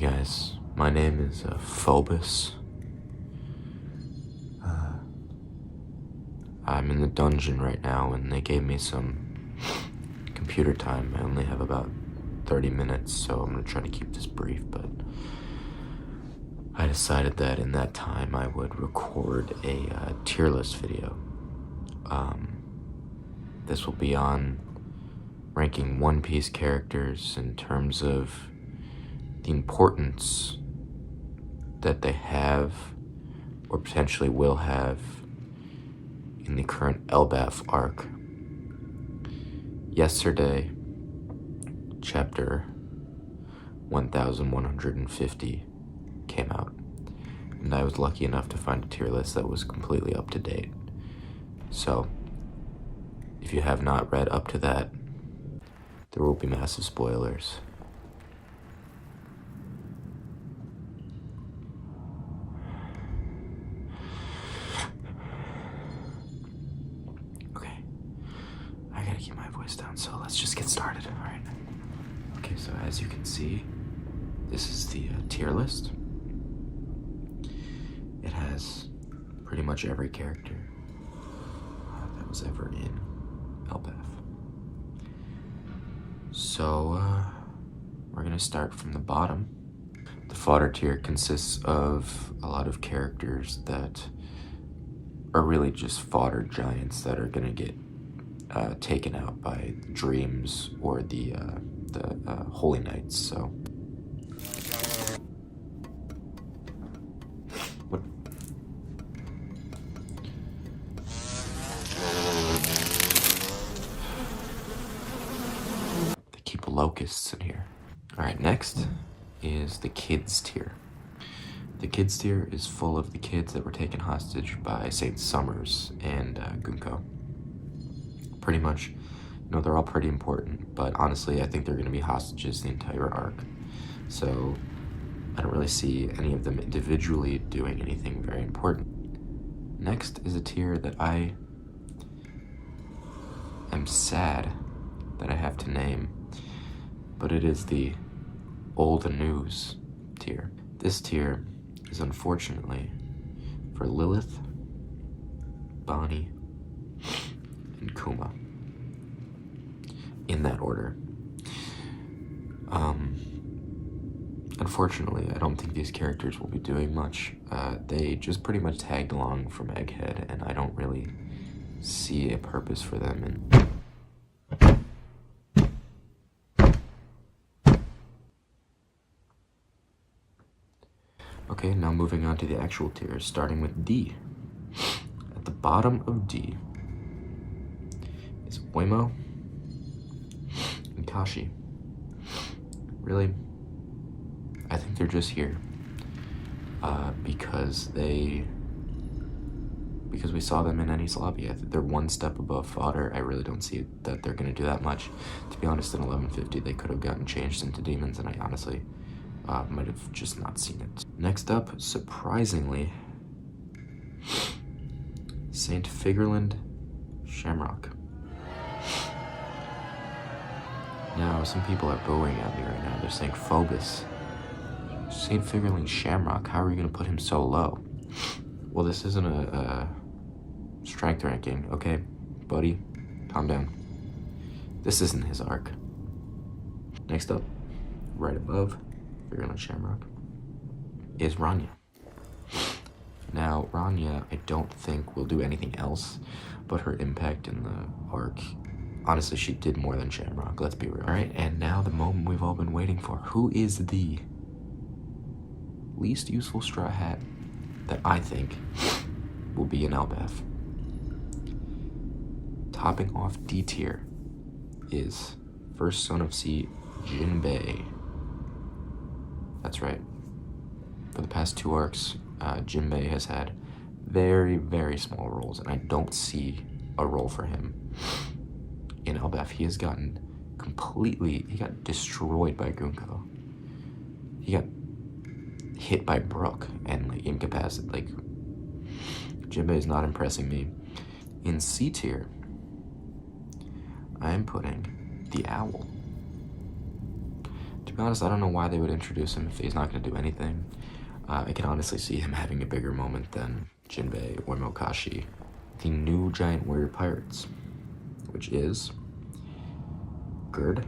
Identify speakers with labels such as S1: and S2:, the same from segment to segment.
S1: guys, my name is Phobus. I'm in the dungeon right now and they gave me some computer time. I only have about 30 minutes, so I'm gonna try to keep this brief, but I decided that in that time I would record a tier list video. This will be on ranking One Piece characters in terms of the importance that they have or potentially will have in the current Elbaph arc. Yesterday, chapter 1150 came out, and I was lucky enough to find a tier list that was completely up to date. So, if you have not read up to that, there will be massive spoilers. Okay, I gotta keep my voice down, so let's just get started, alright? Okay, so as you can see, this is the tier list. It has pretty much every character that was ever in Elbaph. So, we're gonna start from the bottom. The fodder tier consists of a lot of characters that are really just fodder giants that are gonna get taken out by dreams or the holy knights. So, what? They keep locusts in here. All right, next is the kids tier. The kids tier is full of the kids that were taken hostage by Saint Summers and Gunko. Pretty much, they're all pretty important, but honestly, I think they're gonna be hostages the entire arc. So I don't really see any of them individually doing anything very important. Next is a tier that I am sad that I have to name, but it is the old news tier. This tier is unfortunately for Lilith, Bonnie, and Kuma, in that order. Unfortunately, I don't think these characters will be doing much. They just pretty much tagged along from Egghead, and I don't really see a purpose for them. Okay, now moving on to the actual tiers, starting with D. At the bottom of D is Waymo and Kashi. Really, I think they're just here because we saw them in Ennie's lobby. I think they're one step above fodder. I really don't see that they're going to do that much. To be honest, in 1150, they could have gotten changed into demons, and I honestly might have just not seen it. Next up, surprisingly, Saint Figurland Shamrock. Now, some people are booing at me right now. They're saying, Phobus, Saint Figurland Shamrock, how are you going to put him so low? Well, this isn't a strength ranking, okay? Buddy, calm down. This isn't his arc. Next up, right above Figurland Shamrock, is Rania. Now, Rania, I don't think will do anything else, but her impact in the arc, honestly, she did more than Shamrock, let's be real. All right, and now the moment we've all been waiting for. Who is the least useful straw hat that I think will be in Elbaph? Topping off D tier is First Son of Sea, Jinbei. That's right. For the past 2 arcs, Jinbei has had very, very small roles, and I don't see a role for him in Elbaph. He has gotten he got destroyed by Gunko. He got hit by Brook and incapacitated. Jinbei is not impressing me. In C tier, I am putting the Owl. To be honest, I don't know why they would introduce him if he's not going to do anything. I can honestly see him having a bigger moment than Jinbei or Mokashi. The new giant warrior pirates, which is Gerd,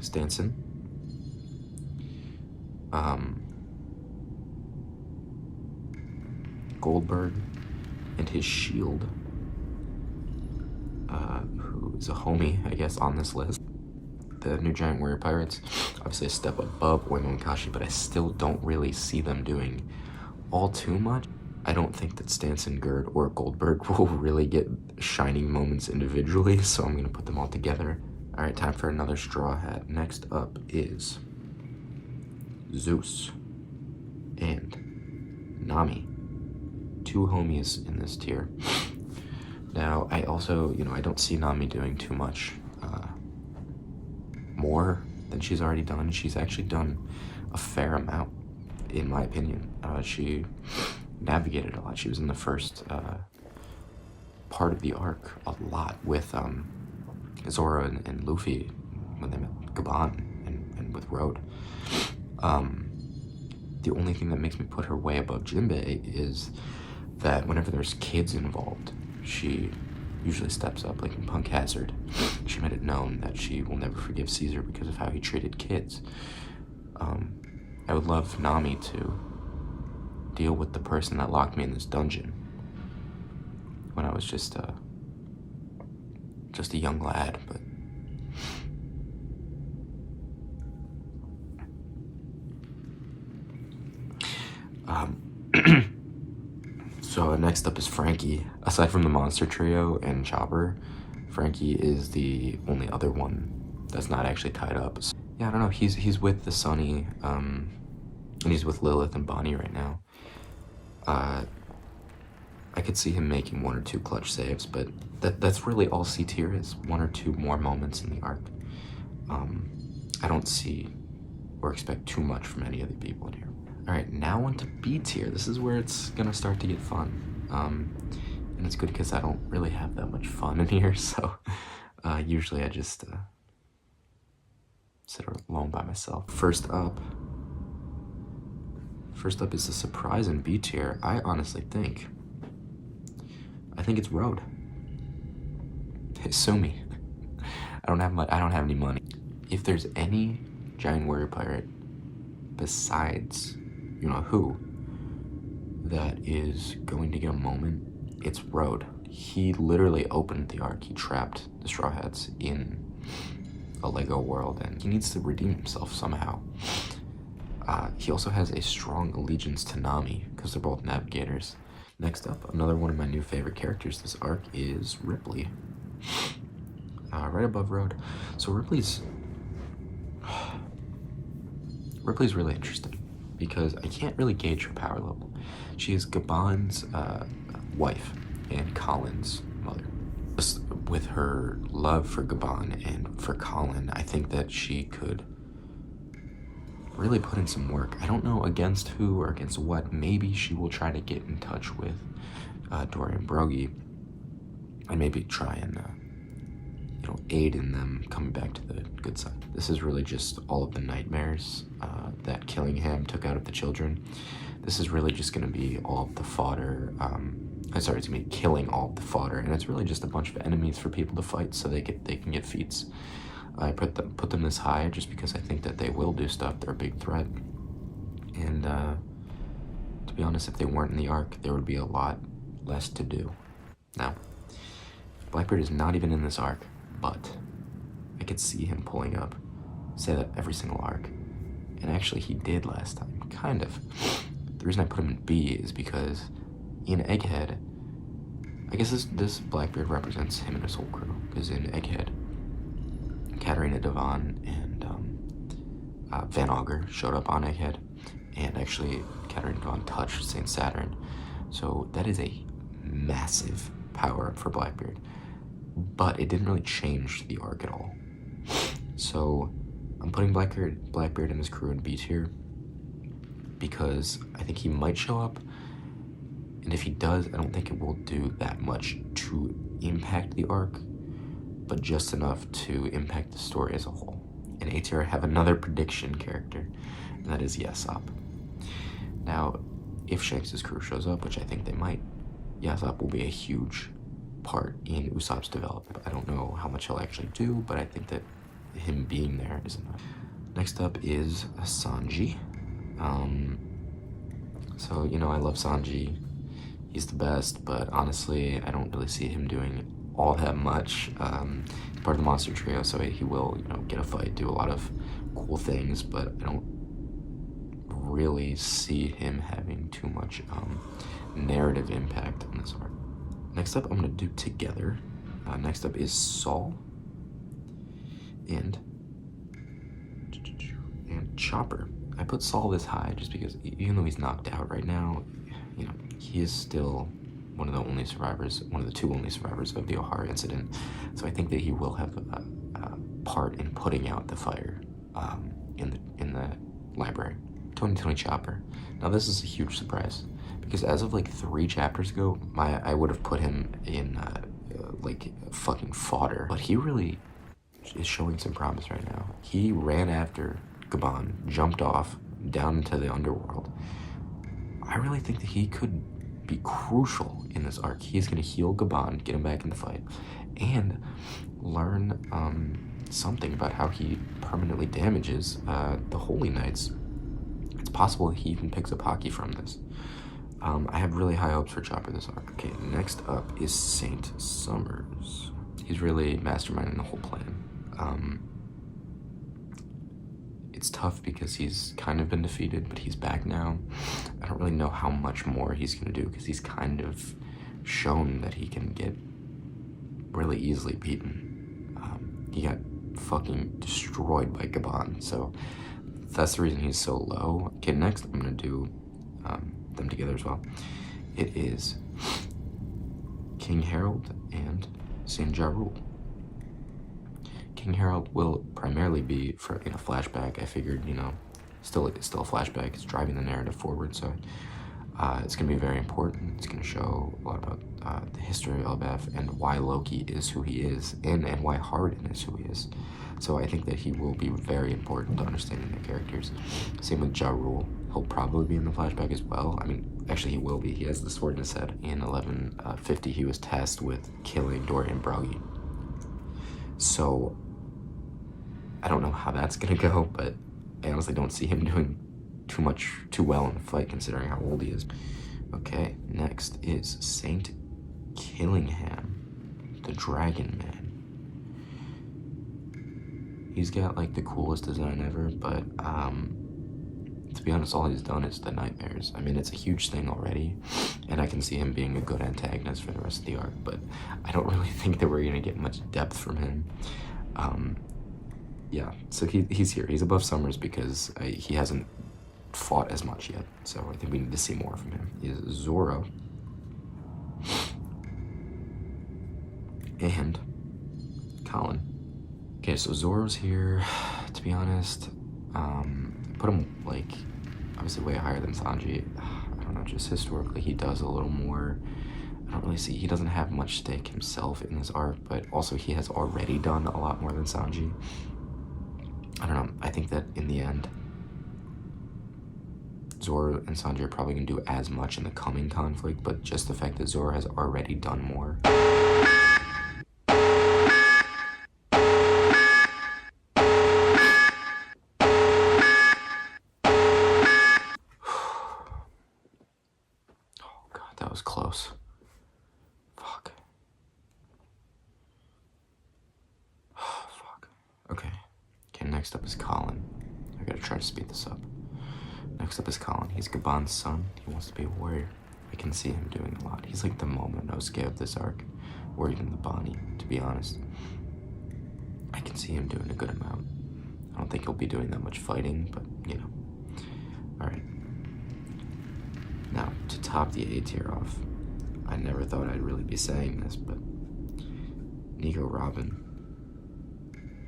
S1: Stanson, Goldberg, and his shield, who is a homie, I guess, on this list. The new giant warrior pirates, obviously a step above Oimo and Kashi, but I still don't really see them doing all too much. I don't think that Stanson, Gerd, or Goldberg will really get shining moments individually, so I'm gonna put them all together. All right, time for another straw hat. Next up is Zeus and Nami, two homies in this tier. Now, I also, I don't see Nami doing too much more than she's already done. She's actually done a fair amount, in my opinion. She navigated a lot. She was in the first part of the arc a lot with Zoro and Luffy when they met Gaban and with Road. The only thing that makes me put her way above Jinbei is that whenever there's kids involved, she usually steps up. Like in Punk Hazard, she made it known that she will never forgive Caesar because of how he treated kids. I would love Nami to deal with the person that locked me in this dungeon when I was just a young lad, but so next up is Frankie. Aside from the monster trio and Chopper, Frankie is the only other one that's not actually tied up. So, yeah, I don't know. He's with the Sunny, and he's with Lilith and Bonnie right now. I could see him making one or two clutch saves, but that's really all C tier is, one or two more moments in the arc. I don't see or expect too much from any of the people in here. All right, now on to B tier. This is where it's gonna start to get fun. And it's good because I don't really have that much fun in here, so usually I just sit alone by myself. First up is the surprise in B tier. I honestly think it's Road. Sue me. I don't have any money. If there's any giant warrior pirate besides who that is going to get a moment, it's Road. He literally opened the arc. He trapped the Straw Hats in a Lego world, and he needs to redeem himself somehow. He also has a strong allegiance to Nami because they're both navigators. Next up, another one of my new favorite characters this arc is Ripley. Right above Road. So Ripley's really interesting because I can't really gauge her power level. She is Gaban's wife and Colin's mother. Just with her love for Gaban and for Colin, I think that she could really put in some work. I don't know against who or against what. Maybe she will try to get in touch with Dorian Brogy and maybe try and aid in them coming back to the good side. This is really just all of the nightmares that Killingham took out of the children. This is really just going to be all of the fodder. It's going to be killing all of the fodder, and it's really just a bunch of enemies for people to fight so they can get feats. I put them this high just because I think that they will do stuff. They're a big threat, and to be honest, if they weren't in the arc, there would be a lot less to do. Now, Blackbeard is not even in this arc, but I could see him pulling up, say that every single arc, and actually he did last time, kind of. The reason I put him in B is because in Egghead, I guess this Blackbeard represents him and his whole crew, because in Egghead, Katarina Devon and Van Augur showed up on Egghead, and actually Katarina Devon touched St. Saturn, so that is a massive power up for Blackbeard, but it didn't really change the arc at all. So I'm putting Blackbeard and his crew in B tier because I think he might show up, and if he does, I don't think it will do that much to impact the arc, but just enough to impact the story as a whole. in A tier, I have another prediction character, and that is Yesop. Now, if Shanks' crew shows up, which I think they might, Yesop will be a huge part in Usopp's development. I don't know how much he'll actually do, but I think that him being there is enough. Next up is Sanji. So, you know, I love Sanji. He's the best, but honestly, I don't really see him doing all that much. He's part of the monster trio, so he will, you know, get a fight, do a lot of cool things, but I don't really see him having too much narrative impact on this arc. Next up, I'm gonna do Together. Next up is Saul and Chopper. I put Saul this high just because even though he's knocked out right now, you know, he is still one of the only survivors, one of the two only survivors of the O'Hara incident. So I think that he will have a part in putting out the fire in the library. Tony Chopper. Now this is a huge surprise because as of like 3 chapters ago, I would have put him in like fucking fodder, but he really is showing some promise right now. He ran after Gabon, jumped off down into the underworld. I really think that he could be crucial in this arc. He's going to heal Gabon, get him back in the fight, and learn something about how he permanently damages the Holy Knights. It's possible he even picks up hockey from this. I have really high hopes for Chopper this arc. Okay, next up is Saint Summers. He's really masterminding the whole plan. It's tough because he's kind of been defeated, but he's back now. I don't really know how much more he's gonna do because he's kind of shown that he can get really easily beaten. He got fucking destroyed by Gabon, so that's the reason he's so low. Okay, next I'm gonna do them together as well. It is King Harold and Saint Ja Rule. King Harold will primarily be in a flashback. I figured, you know, it's still a flashback. It's driving the narrative forward, so it's gonna be very important. It's gonna show a lot about the history of Elbaph and why Loki is who he is, and why Hardin is who he is. So I think that he will be very important to understanding the characters. Same with Ja Rule. He'll probably be in the flashback as well. I mean, actually he will be. He has the sword in his head. In 1150, he was tasked with killing Dorian Broggy. So I don't know how that's gonna go, but I honestly don't see him doing too well in the fight considering how old he is. Okay, next is Saint Killingham, the Dragon Man. He's got like the coolest design ever, but to be honest, all he's done is the nightmares. I mean, it's a huge thing already, and I can see him being a good antagonist for the rest of the arc, but I don't really think that we're gonna get much depth from him. Yeah, so he's here. He's above Summers because he hasn't fought as much yet, so I think we need to see more from him. He is Zoro and Colin. Okay, so Zoro's here. To be honest, put him like obviously way higher than Sanji. I don't know, just historically he does a little more. I don't really see, he doesn't have much stake himself in this arc, but also he has already done a lot more than Sanji. I don't know, I think that in the end, Zoro and Sanji are probably going to do as much in the coming conflict, but just the fact that Zoro has already done more. Oh god, that was close. Fuck. Fuck. Okay, next up is Colin. I gotta try to speed this up. Next up is Colin. He's Gabon's son. He wants to be a warrior. I can see him doing a lot. He's like the Momonosuke of this arc, or even the Bonnie, to be honest. I can see him doing a good amount. I don't think he'll be doing that much fighting, but you know. Alright. Now, to top the A tier off, I never thought I'd really be saying this, but Nico Robin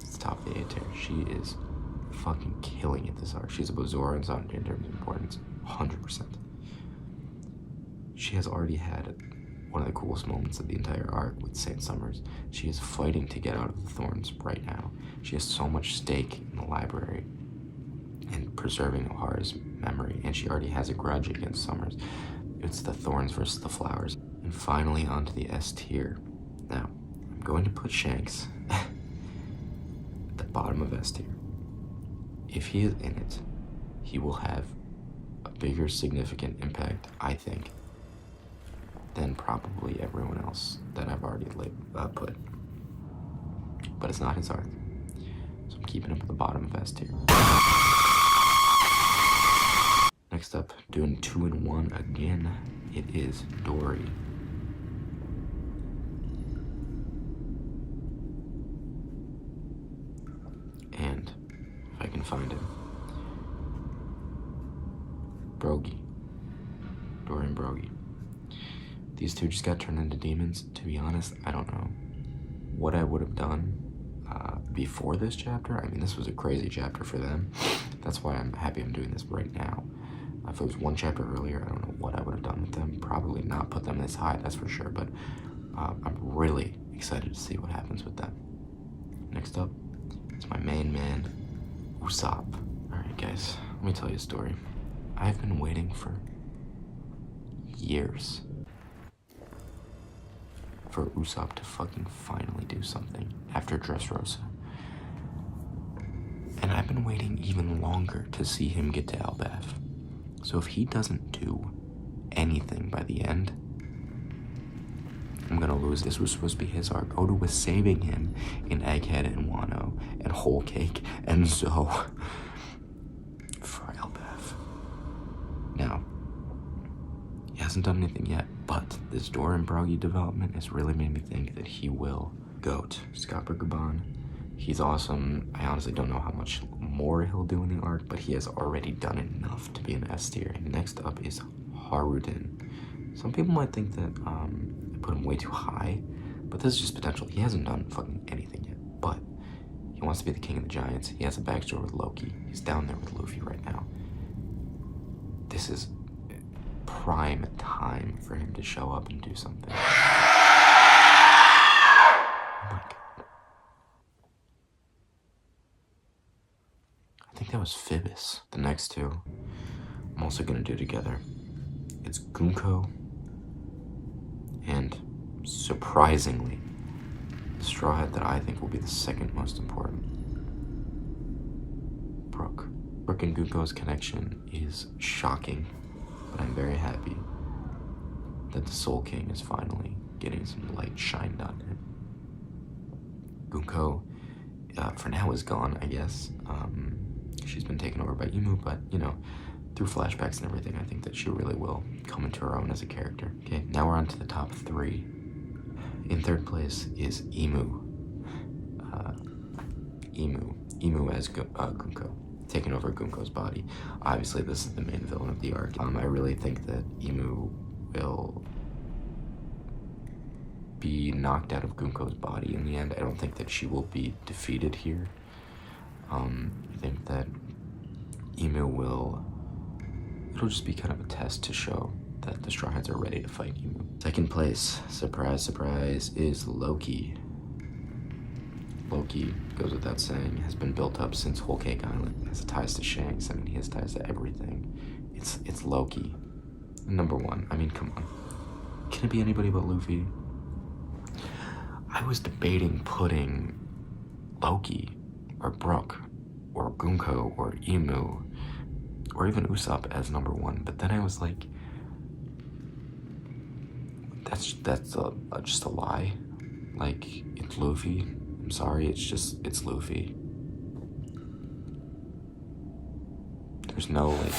S1: is top of the A tier. She is fucking killing it this arc. She's above Zoro and Sanji in terms of importance, 100%. She has already had one of the coolest moments of the entire arc with Saint Summers. She is fighting to get out of the thorns right now. She has so much stake in the library and preserving O'Hara's memory, and she already has a grudge against Summers. It's the thorns versus the flowers. And finally onto the S tier. Now, I'm going to put Shanks at the bottom of S tier. If he is in it, he will have a bigger significant impact, I think, than probably everyone else that I've already put. But it's not his arc, so I'm keeping him at the bottom of S tier. Next up, doing 2 in 1 again, it is Dory. And if I can find him, Brogy. Dory and Brogy. These two just got turned into demons. To be honest, I don't know what I would have done before this chapter. I mean, this was a crazy chapter for them. That's why I'm happy I'm doing this right now. If it was one chapter earlier, I don't know what I would have done with them. Probably not put them this high, that's for sure. But I'm really excited to see what happens with them. Next up is my main man, Usopp. Alright guys, let me tell you a story. I've been waiting for years for Usopp to fucking finally do something after Dressrosa. And I've been waiting even longer to see him get to Elbaph. So if he doesn't do anything by the end, I'm gonna lose. This was supposed to be his arc. Oda was saving him in Egghead and Wano and Whole Cake and Zoe for Elbaph. Now, he hasn't done anything yet, but this Dora and Brogy development has really made me think that he will. Goat, Scopper Gaban. He's awesome. I honestly don't know how much more he'll do in the arc, but he has already done enough to be an S tier. And next up is Haruden. Some people might think that I put him way too high, but this is just potential. He hasn't done fucking anything yet, but he wants to be the king of the giants. He has a backstory with Loki. He's down there with Luffy right now. This is prime time for him to show up and do something. Oh my god. I think that was Phobus. The next two, I'm also gonna do together. It's Gunko and, surprisingly, the Straw Hat that I think will be the second most important, Brook. Brook and Gunko's connection is shocking, but I'm very happy that the Soul King is finally getting some light shined on him. Gunko, for now, is gone, I guess. She's been taken over by Imu, but, you know, through flashbacks and everything, I think that she really will come into her own as a character. Okay, now we're on to the top 3. In third place is Imu. Imu as Gunko, taking over Gunko's body. Obviously, this is the main villain of the arc. I really think that Imu will be knocked out of Gunko's body in the end. I don't think that she will be defeated here. I think that Imu will... It'll just be kind of a test to show that the Straw Hats are ready to fight Imu. Second place, surprise, surprise, is Loki. Loki, goes without saying, has been built up since Whole Cake Island. He has ties to Shanks. I mean, he has ties to everything. It's Loki. Number 1. I mean, come on. Can it be anybody but Luffy? I was debating putting Loki or Brook or Gunko or Imu or even Usopp as number 1, but then I was like, that's just a lie. Like, it's Luffy. I'm sorry, it's Luffy. There's no, like,